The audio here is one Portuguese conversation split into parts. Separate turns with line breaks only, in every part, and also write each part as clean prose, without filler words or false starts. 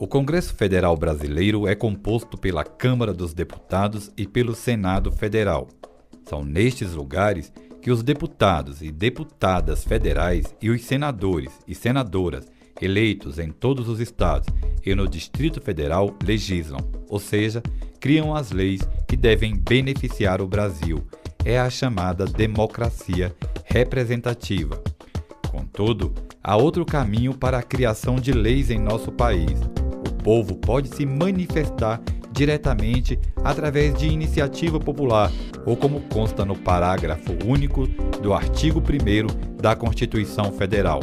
O Congresso Federal Brasileiro é composto pela Câmara dos Deputados e pelo Senado Federal. São nestes lugares que os deputados e deputadas federais e os senadores e senadoras eleitos em todos os estados e no Distrito Federal legislam, ou seja, criam as leis que devem beneficiar o Brasil. É a chamada democracia representativa. Contudo, há outro caminho para a criação de leis em nosso país. O povo pode se manifestar diretamente através de iniciativa popular, ou como consta no parágrafo único do artigo 1º da Constituição Federal.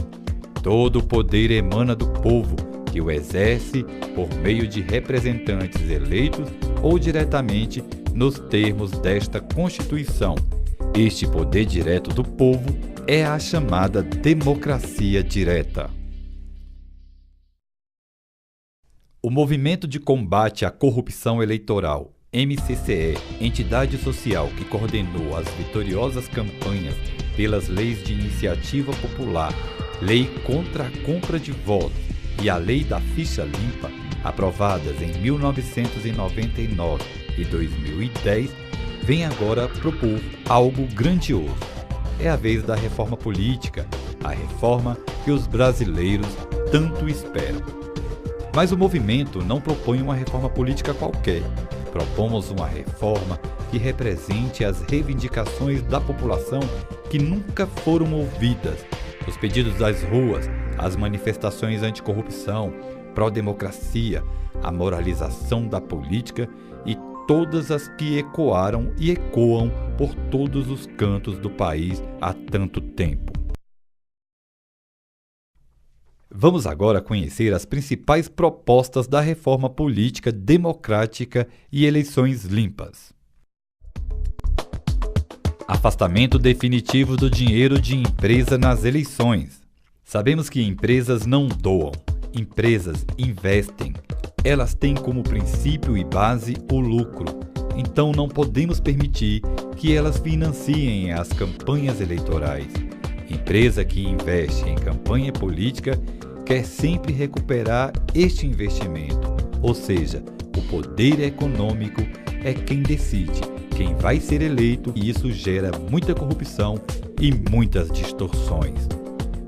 Todo o poder emana do povo, que o exerce por meio de representantes eleitos ou diretamente nos termos desta Constituição. Este poder direto do povo é a chamada democracia direta. O Movimento de Combate à Corrupção Eleitoral, MCCE, entidade social que coordenou as vitoriosas campanhas pelas leis de iniciativa popular, Lei contra a Compra de Votos e a Lei da Ficha Limpa, aprovadas em 1999 e 2010, vem agora propor algo grandioso. É a vez da reforma política, a reforma que os brasileiros tanto esperam. Mas o movimento não propõe uma reforma política qualquer. Propomos uma reforma que represente as reivindicações da população que nunca foram ouvidas, os pedidos das ruas, as manifestações anticorrupção, pró-democracia, a moralização da política e todas as que ecoaram e ecoam por todos os cantos do país há tanto tempo. Vamos agora conhecer as principais propostas da reforma política democrática e eleições limpas. Afastamento definitivo do dinheiro de empresa nas eleições. Sabemos que empresas não doam, empresas investem. Elas têm como princípio e base o lucro. Então não podemos permitir que elas financiem as campanhas eleitorais. Empresa que investe em campanha política quer sempre recuperar este investimento, ou seja, o poder econômico é quem decide quem vai ser eleito e isso gera muita corrupção e muitas distorções.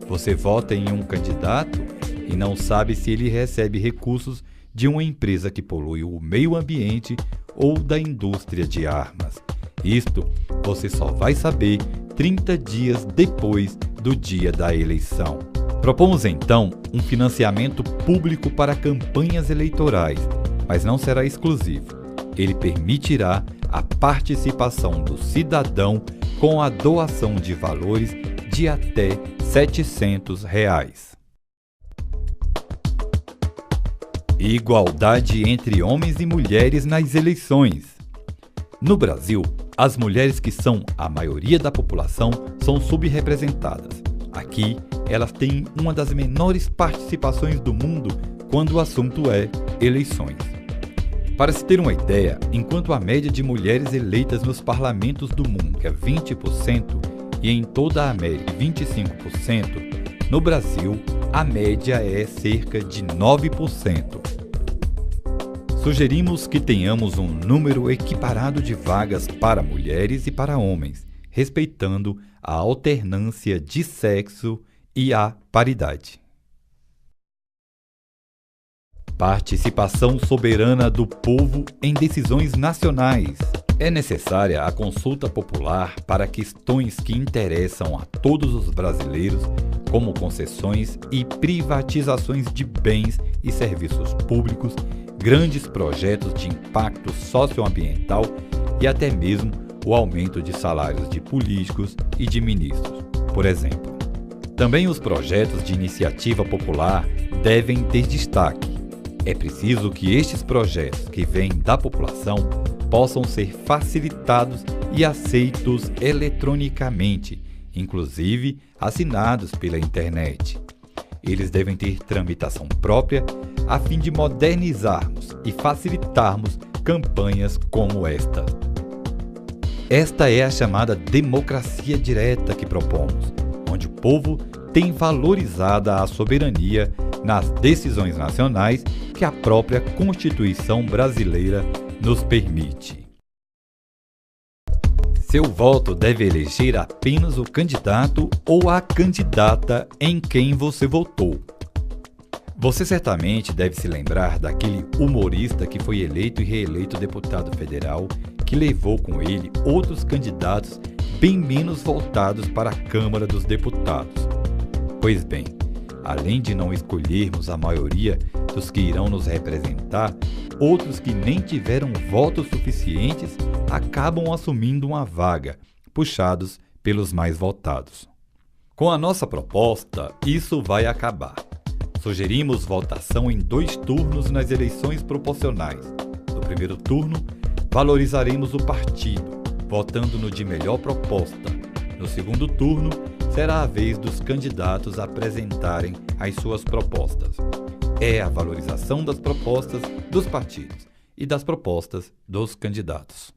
Você vota em um candidato e não sabe se ele recebe recursos de uma empresa que polui o meio ambiente ou da indústria de armas. Isto você só vai saber 30 dias depois do dia da eleição. Propomos então um financiamento público para campanhas eleitorais, mas não será exclusivo. Ele permitirá a participação do cidadão com a doação de valores de até R$ 700. Igualdade entre homens e mulheres nas eleições. No Brasil, as mulheres, que são a maioria da população, são subrepresentadas. Aqui, elas têm uma das menores participações do mundo quando o assunto é eleições. Para se ter uma ideia, enquanto a média de mulheres eleitas nos parlamentos do mundo é 20% e em toda a América 25%, no Brasil a média é cerca de 9%. Sugerimos que tenhamos um número equiparado de vagas para mulheres e para homens, respeitando a alternância de sexo e a paridade. Participação soberana do povo em decisões nacionais. É necessária a consulta popular para questões que interessam a todos os brasileiros, como concessões e privatizações de bens e serviços públicos, grandes projetos de impacto socioambiental e até mesmo o aumento de salários de políticos e de ministros, por exemplo. Também os projetos de iniciativa popular devem ter destaque. É preciso que estes projetos que vêm da população possam ser facilitados e aceitos eletronicamente, inclusive assinados pela internet. Eles devem ter tramitação própria a fim de modernizarmos e facilitarmos campanhas como esta. Esta é a chamada democracia direta que propomos, onde o povo tem valorizada a soberania nas decisões nacionais que a própria Constituição brasileira nos permite. Seu voto deve eleger apenas o candidato ou a candidata em quem você votou. Você certamente deve se lembrar daquele humorista que foi eleito e reeleito deputado federal, que levou com ele outros candidatos bem menos votados para a Câmara dos Deputados. Pois bem, além de não escolhermos a maioria dos que irão nos representar, outros que nem tiveram votos suficientes acabam assumindo uma vaga, puxados pelos mais votados. Com a nossa proposta, isso vai acabar. Sugerimos votação em 2 turnos nas eleições proporcionais. No primeiro turno, valorizaremos o partido, votando no de melhor proposta. No segundo turno, será a vez dos candidatos apresentarem as suas propostas. É a valorização das propostas dos partidos e das propostas dos candidatos.